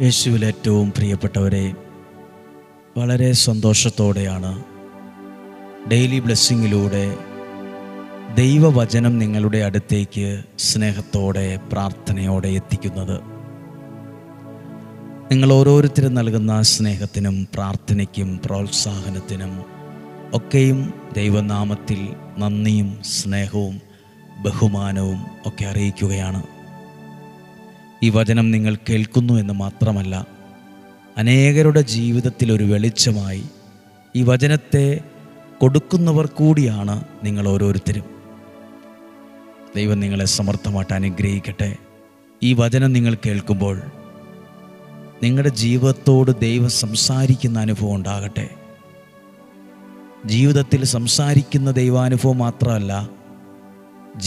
യേശുവിൽ ഏറ്റവും പ്രിയപ്പെട്ടവരെ, വളരെ സന്തോഷത്തോടെയാണ് ഡെയിലി ബ്ലെസ്സിങ്ങിലൂടെ ദൈവവചനം നിങ്ങളുടെ അടുത്തേക്ക് സ്നേഹത്തോടെ പ്രാർത്ഥനയോടെ എത്തിക്കുന്നത്. നിങ്ങൾ ഓരോരുത്തരും നൽകുന്ന സ്നേഹത്തിനും പ്രാർത്ഥനയ്ക്കും പ്രോത്സാഹനത്തിനും ഒക്കെയും ദൈവനാമത്തിൽ നന്ദിയും സ്നേഹവും ബഹുമാനവും ഒക്കെ അറിയിക്കുകയാണ്. ഈ വചനം നിങ്ങൾ കേൾക്കുന്നു എന്ന് മാത്രമല്ല, അനേകരുടെ ജീവിതത്തിൽ ഒരു വെളിച്ചമായി ഈ വചനത്തെ കൊടുക്കുന്നവർ കൂടിയാണ് നിങ്ങൾ ഓരോരുത്തരും. ദൈവം നിങ്ങളെ സമർത്ഥമായിട്ട് അനുഗ്രഹിക്കട്ടെ. ഈ വചനം നിങ്ങൾ കേൾക്കുമ്പോൾ നിങ്ങളുടെ ജീവിതത്തോട് ദൈവം സംസാരിക്കുന്ന അനുഭവം ഉണ്ടാകട്ടെ. ജീവിതത്തിൽ സംസാരിക്കുന്ന ദൈവാനുഭവം മാത്രമല്ല,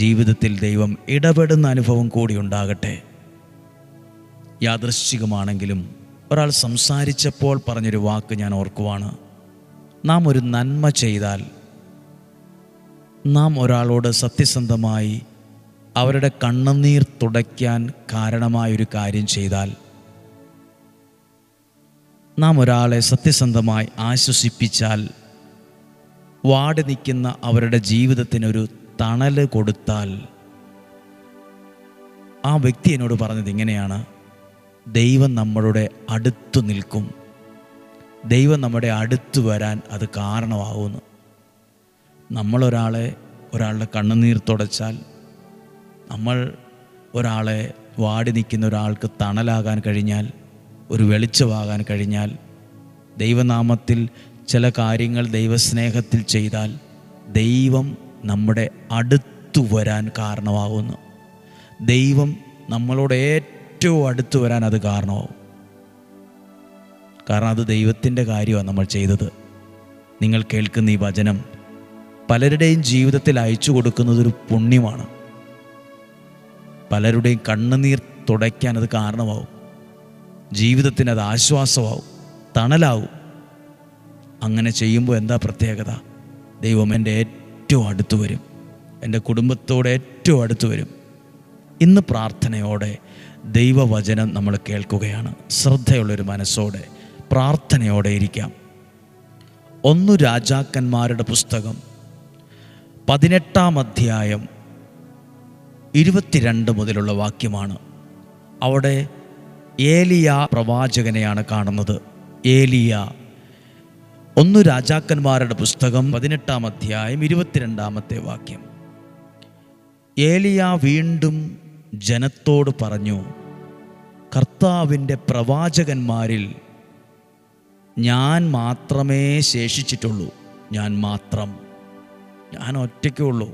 ജീവിതത്തിൽ ദൈവം ഇടപെടുന്ന അനുഭവം കൂടി ഉണ്ടാകട്ടെ. യാദൃശ്ചികമാണെങ്കിലും ഒരാൾ സംസാരിച്ചപ്പോൾ പറഞ്ഞൊരു വാക്ക് ഞാൻ ഓർക്കുവാണ്. നാം ഒരു നന്മ ചെയ്താൽ, നാം ഒരാളോട് സത്യസന്ധമായി അവരുടെ കണ്ണുനീർ തുടയ്ക്കാൻ കാരണമായൊരു കാര്യം ചെയ്താൽ, നാം ഒരാളെ സത്യസന്ധമായി ആശ്വസിപ്പിച്ചാൽ, വാടി നിൽക്കുന്ന അവരുടെ ജീവിതത്തിനൊരു തണൽ കൊടുത്താൽ, ആ വ്യക്തി എന്നോട് പറഞ്ഞത് ഇങ്ങനെയാണ്: ദൈവം നമ്മളുടെ അടുത്തു നിൽക്കും, ദൈവം നമ്മുടെ അടുത്ത് വരാൻ അത് കാരണമാകുന്നു. ഒരാളുടെ കണ്ണുനീർ തുടച്ചാൽ, നമ്മൾ ഒരാളെ വാടി നിൽക്കുന്ന ഒരാൾക്ക് തണലാകാൻ കഴിഞ്ഞാൽ, ഒരു വെളിച്ചമാകാൻ കഴിഞ്ഞാൽ, ദൈവനാമത്തിൽ ചില കാര്യങ്ങൾ ദൈവസ്നേഹത്തിൽ ചെയ്താൽ ദൈവം നമ്മുടെ അടുത്തു വരാൻ കാരണമാകുന്നു. ദൈവം നമ്മളോട് ഏറ്റവും അടുത്ത് വരാൻ അത് കാരണമാവും. കാരണം അത് ദൈവത്തിൻ്റെ കാര്യമാണ് നമ്മൾ ചെയ്തത്. നിങ്ങൾ കേൾക്കുന്ന ഈ വചനം പലരുടെയും ജീവിതത്തിൽ അയച്ചു കൊടുക്കുന്നതൊരു പുണ്യമാണ്. പലരുടെയും കണ്ണുനീർ തുടയ്ക്കാൻ അത് കാരണമാവും. ജീവിതത്തിന് അത് ആശ്വാസമാവും, തണലാവും. അങ്ങനെ ചെയ്യുമ്പോൾ എന്താ പ്രത്യേകത? ദൈവം എൻ്റെ ഏറ്റവും അടുത്ത് വരും, എൻ്റെ കുടുംബത്തോട് ഏറ്റവും അടുത്ത് വരും. ഇന്ന് പ്രാർത്ഥനയോടെ ദൈവവചനം നമ്മൾ കേൾക്കുകയാണ്. ശ്രദ്ധയുള്ളൊരു മനസ്സോടെ പ്രാർത്ഥനയോടെ ഇരിക്കാം. 1 രാജാക്കന്മാരുടെ പുസ്തകം 18-ാം അധ്യായം 22 മുതലുള്ള വാക്യമാണ്. അവിടെ ഏലിയ പ്രവാചകനെയാണ് കാണുന്നത്. ഏലിയ 1 രാജാക്കന്മാരുടെ പുസ്തകം 18-ാം അധ്യായം 22-ാമത്തെ വാക്യം. ഏലിയ വീണ്ടും ജനത്തോട് പറഞ്ഞു, കർത്താവിൻ്റെ പ്രവാചകന്മാരിൽ ഞാൻ മാത്രമേ ശേഷിച്ചിട്ടുള്ളൂ. ഞാൻ ഒറ്റയ്ക്കേ ഉള്ളൂ,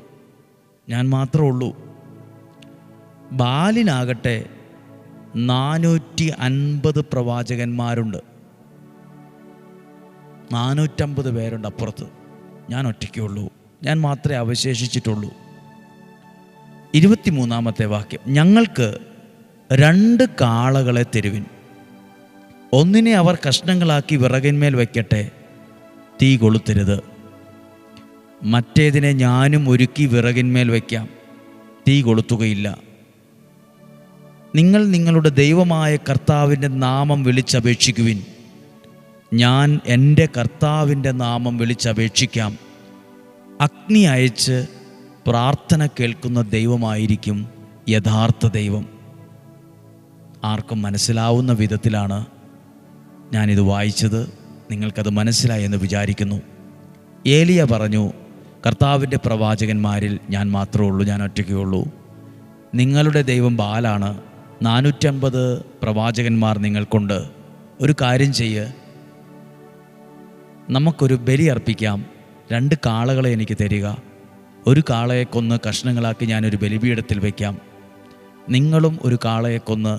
ഞാൻ മാത്രമേ ഉള്ളൂ. ബാലിനാകട്ടെ 450 പ്രവാചകന്മാരുണ്ട്, 450 പേരുണ്ട് അപ്പുറത്ത്. ഞാൻ ഒറ്റയ്ക്കേ ഉള്ളൂ, ഞാൻ മാത്രമേ അവശേഷിച്ചിട്ടുള്ളൂ. 23-ാമത്തെ വാക്യം. ഞങ്ങൾക്ക് 2 കാളകളെ തരുവിൻ, ഒന്നിനെ അവർ കഷ്ണങ്ങളാക്കി വിറകിന്മേൽ വയ്ക്കട്ടെ, തീ കൊളുത്തരുത്. മറ്റേതിനെ ഞാനും ഒരുക്കി വിറകിന്മേൽ വയ്ക്കാം, തീ കൊളുത്തുകയില്ല. നിങ്ങൾ നിങ്ങളുടെ ദൈവമായ കർത്താവിൻ്റെ നാമം വിളിച്ചപേക്ഷിക്കുവിൻ. ഞാൻ എൻ്റെ കർത്താവിൻ്റെ നാമം വിളിച്ചപേക്ഷിക്കാം. അഗ്നി അയച്ച് പ്രാർത്ഥന കേൾക്കുന്ന ദൈവമായിരിക്കും യഥാർത്ഥ ദൈവം. ആർക്കും മനസ്സിലാവുന്ന വിധത്തിലാണ് ഞാനിത് വായിച്ചത്. നിങ്ങൾക്കത് മനസ്സിലായി എന്ന് വിചാരിക്കുന്നു. ഏലിയ പറഞ്ഞു, കർത്താവിൻ്റെ പ്രവാചകന്മാരിൽ ഞാൻ മാത്രമേ ഉള്ളൂ, ഞാൻ ഒറ്റയ്ക്കേ ഉള്ളൂ. നിങ്ങളുടെ ദൈവം ബാലാണ്, 450 പ്രവാചകന്മാർ നിങ്ങൾക്കുണ്ട്. ഒരു കാര്യം ചെയ്യ്, നമുക്കൊരു ബലി അർപ്പിക്കാം. 2 കാളകളെ എനിക്ക് തരിക. ഒരു കാളയെ കൊന്ന് കഷ്ണങ്ങളാക്കി ഞാനൊരു ബലിപീഠത്തിൽ വയ്ക്കാം. നിങ്ങളും ഒരു കാളയെ കൊന്ന്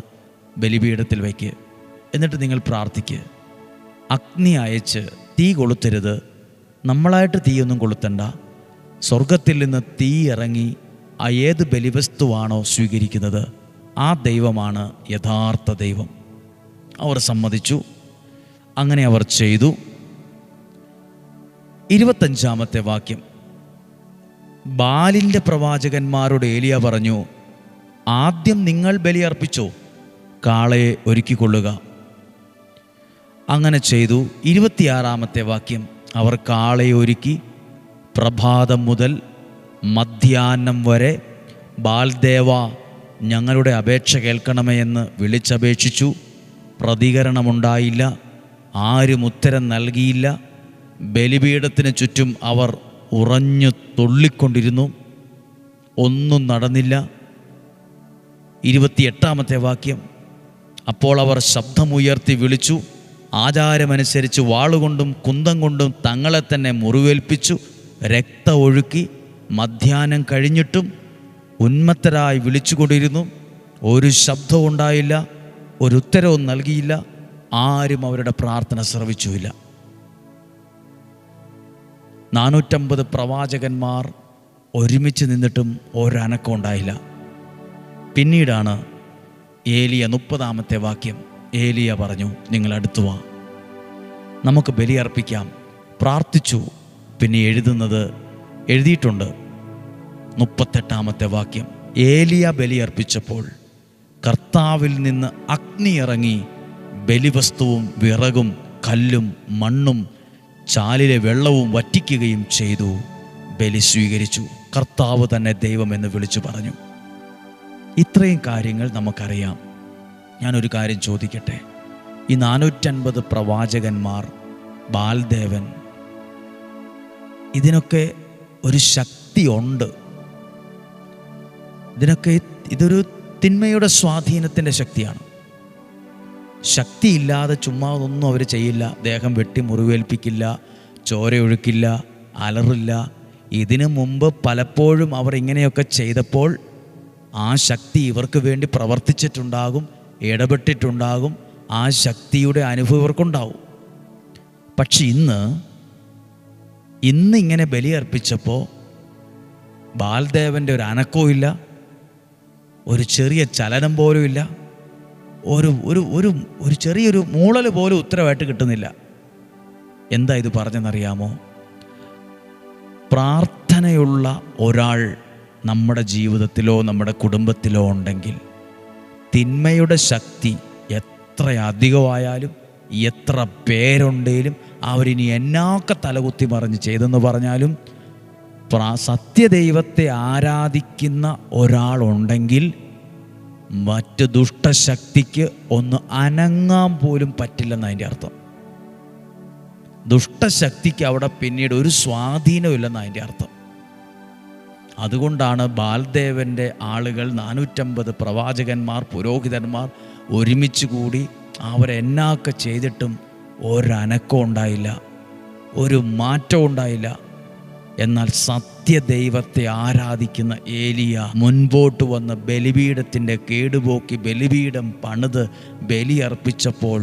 ബലിപീഠത്തിൽ വയ്ക്ക്. എന്നിട്ട് നിങ്ങൾ പ്രാർത്ഥിക്കുക. അഗ്നി അയച്ച് തീ കൊളുത്തരുത്. നമ്മളായിട്ട് തീയൊന്നും കൊളുത്തണ്ട. സ്വർഗത്തിൽ നിന്ന് തീ ഇറങ്ങി ആ ഏത് ബലിവസ്തുവാണോ സ്വീകരിക്കുന്നത്, ആ ദൈവമാണ് യഥാർത്ഥ ദൈവം. അവർ സമ്മതിച്ചു. അങ്ങനെ അവർ ചെയ്തു. 25-ാമത്തെ വാക്യം. ബാലിൻ്റെ പ്രവാചകന്മാരോട് ഏലിയ പറഞ്ഞു, ആദ്യം നിങ്ങൾ ബലിയർപ്പിച്ചോ, കാളയെ ഒരുക്കിക്കൊള്ളുക. അങ്ങനെ ചെയ്തു. 26-ാമത്തെ വാക്യം, അവർ കാളയെ ഒരുക്കി പ്രഭാതം മുതൽ മധ്യാഹ്നം വരെ ബാൽദേവ ഞങ്ങളുടെ അപേക്ഷ കേൾക്കണമേ എന്ന് വിളിച്ചപേക്ഷിച്ചു. പ്രതികരണമുണ്ടായില്ല, ആരും ഉത്തരം നൽകിയില്ല. ബലിപീഠത്തിന് ചുറ്റും അവർ ഉറഞ്ഞു തുള്ളിക്കൊണ്ടിരുന്നു, ഒന്നും നടന്നില്ല. 28-ാമത്തെ വാക്യം, അപ്പോൾ അവർ ശബ്ദമുയർത്തി വിളിച്ചു, ആചാരമനുസരിച്ച് വാളുകൊണ്ടും കുന്തം കൊണ്ടും തങ്ങളെ തന്നെ മുറിവേൽപ്പിച്ചു, രക്തം ഒഴുക്കി. മധ്യാഹ്നം കഴിഞ്ഞിട്ടും ഉന്മത്തരായി വിളിച്ചുകൊണ്ടിരുന്നു. ഒരു ശബ്ദവും ഉണ്ടായില്ല, ഒരു ഉത്തരവും നൽകിയില്ല, ആരും അവരുടെ പ്രാർത്ഥന ശ്രവിച്ചുമില്ല. 450 പ്രവാചകന്മാർ ഒരുമിച്ച് നിന്നിട്ടും ഒരനക്കം ഉണ്ടായില്ല. പിന്നീടാണ് ഏലിയ 30-ാമത്തെ വാക്യം, ഏലിയ പറഞ്ഞു, നിങ്ങൾ അടുത്തു വാ, നമുക്ക് ബലിയർപ്പിക്കാം. പ്രാർത്ഥിച്ചു. പിന്നെ എഴുതിയിട്ടുണ്ട് 38-ാമത്തെ വാക്യം, ഏലിയ ബലിയർപ്പിച്ചപ്പോൾ കർത്താവിൽ നിന്ന് അഗ്നി ഇറങ്ങി ബലിവസ്തുവും വിറകും കല്ലും മണ്ണും ചാലിലെ വെള്ളവും വറ്റിക്കുകയും ചെയ്തു. ബലി സ്വീകരിച്ചു. കർത്താവ് തന്നെ ദൈവമെന്ന് വിളിച്ചു പറഞ്ഞു. ഇത്രയും കാര്യങ്ങൾ നമുക്കറിയാം. ഞാനൊരു കാര്യം ചോദിക്കട്ടെ, ഈ 450 പ്രവാചകന്മാർ, ബാൽദേവൻ, ഇതിനൊക്കെ ഒരു ശക്തിയുണ്ട്. ഇതൊരു തിന്മയുടെ സ്വാധീനത്തിൻ്റെ ശക്തിയാണ്. ശക്തിയില്ലാതെ ചുമ്മാ ഒന്നും അവർ ചെയ്യില്ല. ദേഹം വെട്ടി മുറിവേൽപ്പിക്കില്ല, ചോരയൊഴുക്കില്ല, അലറില്ല. ഇതിനു മുമ്പ് പലപ്പോഴും അവർ ഇങ്ങനെയൊക്കെ ചെയ്തപ്പോൾ ആ ശക്തി ഇവർക്ക് വേണ്ടി പ്രവർത്തിച്ചിട്ടുണ്ടാകും, ഇടപെട്ടിട്ടുണ്ടാകും. ആ ശക്തിയുടെ അനുഭവം ഇവർക്കുണ്ടാവും. പക്ഷെ ഇന്ന് ഇങ്ങനെ ബലിയർപ്പിച്ചപ്പോൾ ബാൽദേവൻ്റെ ഒരു അനക്കവും ഇല്ല, ഒരു ചെറിയ ചലനം പോലും ഇല്ല, ഒരു ചെറിയൊരു മൂളൽ പോലും ഉത്തരവായിട്ട് കിട്ടുന്നില്ല. എന്താ ഇത് പറഞ്ഞെന്നറിയാമോ? പ്രാർത്ഥനയുള്ള ഒരാൾ നമ്മുടെ ജീവിതത്തിലോ നമ്മുടെ കുടുംബത്തിലോ ഉണ്ടെങ്കിൽ തിന്മയുടെ ശക്തി എത്ര അധികമായാലും എത്ര പേരുണ്ടെങ്കിലും അവരിനി എന്നൊക്കെ തലകുത്തി മറിഞ്ഞ് ചെയ്തെന്ന് പറഞ്ഞാലും സത്യദൈവത്തെ ആരാധിക്കുന്ന ഒരാളുണ്ടെങ്കിൽ മറ്റ് ദുഷ്ടശക്തിക്ക് ഒന്ന് അനങ്ങാൻ പോലും പറ്റില്ലെന്ന് അതിൻ്റെ അർത്ഥം. ദുഷ്ടശക്തിക്ക് അവിടെ പിന്നീട് ഒരു സ്വാധീനമില്ലെന്ന് അതിൻ്റെ അർത്ഥം. അതുകൊണ്ടാണ് ബാൽദേവൻ്റെ ആളുകൾ 450 പ്രവാചകന്മാർ, പുരോഹിതന്മാർ ഒരുമിച്ച് കൂടി അവരെന്നൊക്കെ ചെയ്തിട്ടും ഒരനക്കം ഉണ്ടായില്ല, ഒരു മാറ്റം ഉണ്ടായില്ല. എന്നാൽ സത്യദൈവത്തെ ആരാധിക്കുന്ന ഏലിയ മുൻപോട്ട് വന്ന് ബലിപീഠത്തിൻ്റെ കേടുപോക്കി ബലിപീഠം പണിത് ബലിയർപ്പിച്ചപ്പോൾ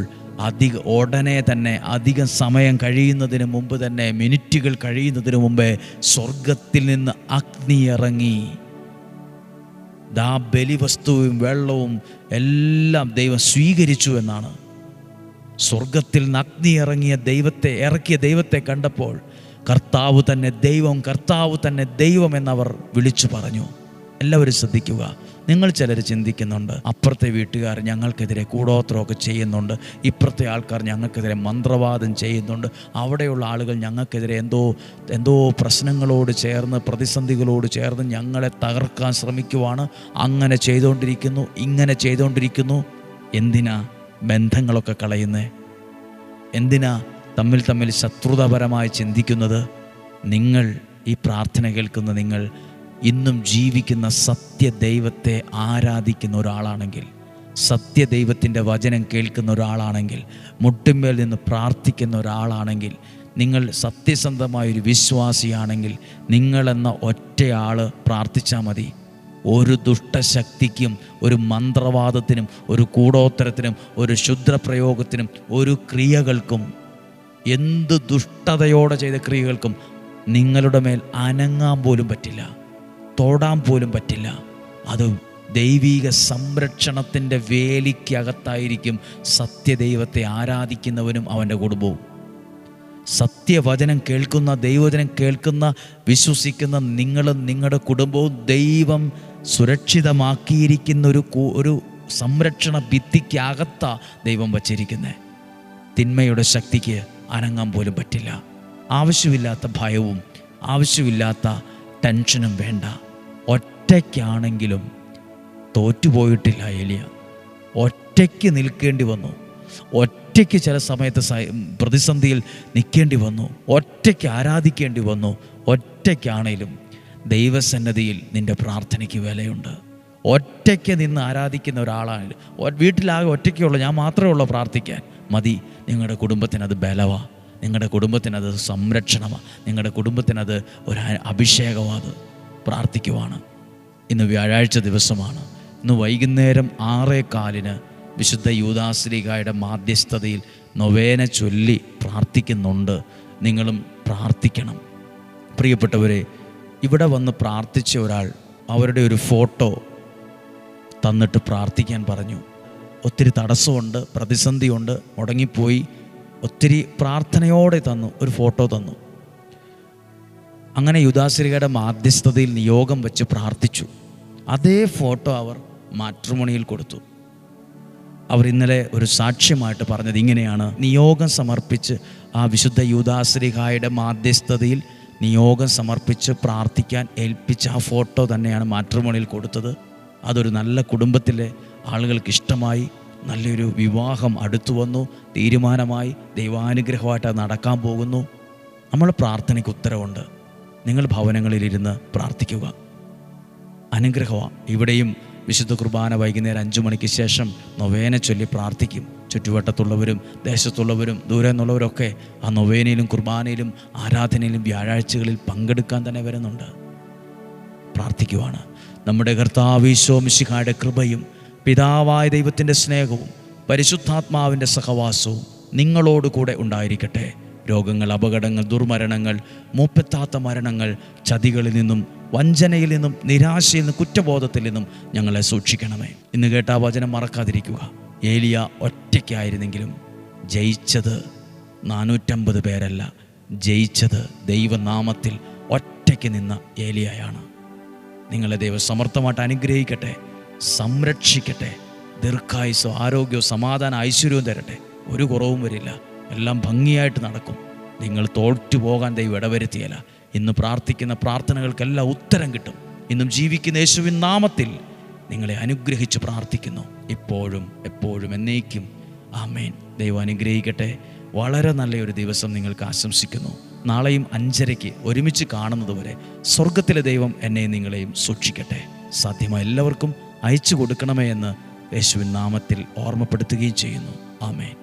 ഉടനെ തന്നെ, അധികം സമയം കഴിയുന്നതിന് മുമ്പ് തന്നെ, മിനിറ്റുകൾ കഴിയുന്നതിന് മുമ്പേ സ്വർഗത്തിൽ നിന്ന് അഗ്നി ഇറങ്ങി. ബലിവസ്തുവും വെള്ളവും എല്ലാം ദൈവം സ്വീകരിച്ചു എന്നാണ്. സ്വർഗത്തിൽ നിന്ന് അഗ്നി ഇറക്കിയ ദൈവത്തെ കണ്ടപ്പോൾ കർത്താവ് തന്നെ ദൈവം എന്നവർ വിളിച്ചു പറഞ്ഞു. എല്ലാവരും ശ്രദ്ധിക്കുക. നിങ്ങൾ ചിലർ ചിന്തിക്കുന്നുണ്ട്, അപ്പുറത്തെ വീട്ടുകാർ ഞങ്ങൾക്കെതിരെ കൂടോത്രമൊക്കെ ചെയ്യുന്നുണ്ട്, ഇപ്പുറത്തെ ആൾക്കാർ ഞങ്ങൾക്കെതിരെ മന്ത്രവാദം ചെയ്യുന്നുണ്ട്, അവിടെയുള്ള ആളുകൾ ഞങ്ങൾക്കെതിരെ എന്തോ പ്രശ്നങ്ങളോട് ചേർന്ന്, പ്രതിസന്ധികളോട് ചേർന്ന് ഞങ്ങളെ തകർക്കാൻ ശ്രമിക്കുവാണ്, അങ്ങനെ ചെയ്തുകൊണ്ടിരിക്കുന്നു, ഇങ്ങനെ ചെയ്തുകൊണ്ടിരിക്കുന്നു. എന്തിനാ ബന്ധങ്ങളൊക്കെ കളയുന്നേ? എന്തിനാ തമ്മിൽ ശത്രുതാപരമായി ചിന്തിക്കുന്നത്? നിങ്ങൾ ഈ പ്രാർത്ഥന കേൾക്കുന്ന നിങ്ങൾ ഇന്നും ജീവിക്കുന്ന സത്യദൈവത്തെ ആരാധിക്കുന്ന ഒരാളാണെങ്കിൽ, സത്യദൈവത്തിൻ്റെ വചനം കേൾക്കുന്ന ഒരാളാണെങ്കിൽ, മുട്ടിന്മേൽ നിന്ന് പ്രാർത്ഥിക്കുന്ന ഒരാളാണെങ്കിൽ, നിങ്ങൾ സത്യസന്ധമായൊരു വിശ്വാസിയാണെങ്കിൽ, നിങ്ങളെന്ന ഒറ്റയാൾ പ്രാർത്ഥിച്ചാൽ മതി. ഒരു ദുഷ്ടശക്തിക്കും, ഒരു മന്ത്രവാദത്തിനും, ഒരു കൂടോത്തരത്തിനും, ഒരു ക്ഷുദ്രപ്രയോഗത്തിനും, ഒരു ക്രിയകൾക്കും, എന്ത് ദുഷ്ടതയോടെ ചെയ്ത ക്രിയകൾക്കും നിങ്ങളുടെ മേൽ അനങ്ങാൻ പോലും പറ്റില്ല, തൊടാൻ പോലും പറ്റില്ല. അത് ദൈവിക സംരക്ഷണത്തിൻ്റെ വേലിക്കകത്തായിരിക്കും സത്യദൈവത്തെ ആരാധിക്കുന്നവനും അവൻ്റെ കുടുംബവും. സത്യവചനം കേൾക്കുന്ന, ദൈവവചനം കേൾക്കുന്ന, വിശ്വസിക്കുന്ന നിങ്ങളും നിങ്ങളുടെ കുടുംബവും ദൈവം സുരക്ഷിതമാക്കിയിരിക്കുന്ന ഒരു സംരക്ഷണ ഭിത്തിക്കകത്താണ് ദൈവം വച്ചിരിക്കുന്നത്. തിന്മയുടെ ശക്തിക്ക് അനങ്ങാൻ പോലും പറ്റില്ല. ആവശ്യമില്ലാത്ത ഭയവും ആവശ്യമില്ലാത്ത ടെൻഷനും വേണ്ട. ഒറ്റയ്ക്കാണെങ്കിലും തോറ്റുപോയിട്ടില്ല ഏലിയ. ഒറ്റയ്ക്ക് നിൽക്കേണ്ടി വന്നു. ഒറ്റയ്ക്ക് ചില സമയത്ത് പ്രതിസന്ധിയിൽ നിൽക്കേണ്ടി വന്നു. ഒറ്റയ്ക്ക് ആരാധിക്കേണ്ടി വന്നു. ഒറ്റയ്ക്കാണേലും ദൈവസന്നിധിയിൽ നിൻ്റെ പ്രാർത്ഥനയ്ക്ക് വിലയുണ്ട്. ഒറ്റയ്ക്ക് നിന്ന് ആരാധിക്കുന്ന ഒരാളാണ്. വീട്ടിലാകെ ഒറ്റയ്ക്കുള്ള ഞാൻ മാത്രമേ ഉള്ളൂ പ്രാർത്ഥിക്കാൻ. മതി. നിങ്ങളുടെ കുടുംബത്തിനത് ബലമാണ്, നിങ്ങളുടെ കുടുംബത്തിനത് സംരക്ഷണമാണ്, നിങ്ങളുടെ കുടുംബത്തിനത് ഒരു അഭിഷേകമാണ്. പ്രാർത്ഥിക്കുവാണ്. ഇന്ന് വ്യാഴാഴ്ച ദിവസമാണ്. ഇന്ന് വൈകുന്നേരം 6:15 വിശുദ്ധ യൂദാശ്ലീഹായുടെ മാധ്യസ്ഥതയിൽ നൊവേന ചൊല്ലി പ്രാർത്ഥിക്കുന്നുണ്ട്. നിങ്ങളും പ്രാർത്ഥിക്കണം. പ്രിയപ്പെട്ടവരെ, ഇവിടെ വന്ന് പ്രാർത്ഥിച്ച ഒരാൾ അവരുടെ ഒരു ഫോട്ടോ തന്നിട്ട് പ്രാർത്ഥിക്കാൻ പറഞ്ഞു. ഒത്തിരി തടസ്സമുണ്ട്, പ്രതിസന്ധിയുണ്ട്, മുടങ്ങിപ്പോയി, ഒത്തിരി പ്രാർത്ഥനയോടെ തന്നു, ഒരു ഫോട്ടോ തന്നു. അങ്ങനെ യൂദാശ്ലീഹയുടെ മാധ്യസ്ഥതയിൽ നിയോഗം വെച്ച് പ്രാർത്ഥിച്ചു. അതേ ഫോട്ടോ അവർ മാട്രിമോണിയിൽ കൊടുത്തു. അവർ ഇന്നലെ ഒരു സാക്ഷ്യമായിട്ട് പറഞ്ഞത് ഇങ്ങനെയാണ്: നിയോഗം സമർപ്പിച്ച് ആ വിശുദ്ധ യൂദാശ്ലീഹായുടെ മാധ്യസ്ഥതയിൽ നിയോഗം സമർപ്പിച്ച് പ്രാർത്ഥിക്കാൻ ഏൽപ്പിച്ച ആ ഫോട്ടോ തന്നെയാണ് മാട്രിമോണിയിൽ കൊടുത്തത്. അതൊരു നല്ല കുടുംബത്തിലെ ആളുകൾക്ക് ഇഷ്ടമായി. നല്ലൊരു വിവാഹം അടുത്തു വന്നു, തീരുമാനമായി, ദൈവാനുഗ്രഹമായിട്ട് അത് നടക്കാൻ പോകുന്നു. നമ്മൾ പ്രാർത്ഥനയ്ക്ക് ഉത്തരവുണ്ട്. നിങ്ങൾ ഭവനങ്ങളിലിരുന്ന് പ്രാർത്ഥിക്കുക. അനുഗ്രഹമാണ്. ഇവിടെയും വിശുദ്ധ കുർബാന വൈകുന്നേരം 5 മണിക്ക് ശേഷം നൊവേന ചൊല്ലി പ്രാർത്ഥിക്കും. ചുറ്റുവട്ടത്തുള്ളവരും ദേശത്തുള്ളവരും ദൂരെ നിന്നുള്ളവരൊക്കെ ആ നൊവേനയിലും കുർബാനയിലും ആരാധനയിലും വ്യാഴാഴ്ചകളിൽ പങ്കെടുക്കാൻ തന്നെ വരുന്നുണ്ട്. പ്രാർത്ഥിക്കുവാണ്. നമ്മുടെ കർത്താവ് ഈശോ മിശിഹായുടെ കൃപയും പിതാവായ ദൈവത്തിൻ്റെ സ്നേഹവും പരിശുദ്ധാത്മാവിൻ്റെ സഹവാസവും നിങ്ങളോടുകൂടെ ഉണ്ടായിരിക്കട്ടെ. രോഗങ്ങൾ, അപകടങ്ങൾ, ദുർമരണങ്ങൾ, മൂപ്പെത്താത്ത മരണങ്ങൾ, ചതികളിൽ നിന്നും വഞ്ചനയിൽ നിന്നും നിരാശയിൽ നിന്നും കുറ്റബോധത്തിൽ നിന്നും ഞങ്ങളെ സൂക്ഷിക്കണമേ. ഇന്ന് കേട്ട ആ വചനം മറക്കാതിരിക്കുക. ഏലിയ ഒറ്റയ്ക്കായിരുന്നെങ്കിലും ജയിച്ചത് 450 പേരല്ല, ജയിച്ചത് ദൈവനാമത്തിൽ ഒറ്റയ്ക്ക് നിന്ന ഏലിയയാണ്. നിങ്ങളെ ദൈവം സമർത്ഥമായിട്ട് അനുഗ്രഹിക്കട്ടെ, സംരക്ഷിക്കട്ടെ. ദീർഘായുസ്സോ ആരോഗ്യവും സമാധാന ഐശ്വര്യവും തരട്ടെ. ഒരു കുറവും വരില്ല. എല്ലാം ഭംഗിയായിട്ട് നടക്കും. നിങ്ങൾ തോറ്റുപോകാൻ ദൈവം ഇടവരുത്തിയല്ല. ഇന്ന് പ്രാർത്ഥിക്കുന്ന പ്രാർത്ഥനകൾക്കെല്ലാം ഉത്തരം കിട്ടും. ഇന്നും ജീവിക്കുന്ന യേശുവിൻ നാമത്തിൽ നിങ്ങളെ അനുഗ്രഹിച്ച് പ്രാർത്ഥിക്കുന്നു, ഇപ്പോഴും എപ്പോഴും എന്നേക്കും. ആമേൻ. ദൈവം അനുഗ്രഹിക്കട്ടെ. വളരെ നല്ലൊരു ദിവസം നിങ്ങൾക്ക് ആശംസിക്കുന്നു. നാളെയും 5:30 ഒരുമിച്ച് കാണുന്നതുവരെ സ്വർഗത്തിലെ ദൈവം എന്നെയും നിങ്ങളെയും സൂക്ഷിക്കട്ടെ. സാധ്യമായ എല്ലാവർക്കും അയച്ചു കൊടുക്കണമേ എന്ന് യേശുവിൻ നാമത്തിൽ ഓർമ്മപ്പെടുത്തുകയും ചെയ്യുന്നു. ആമേൻ.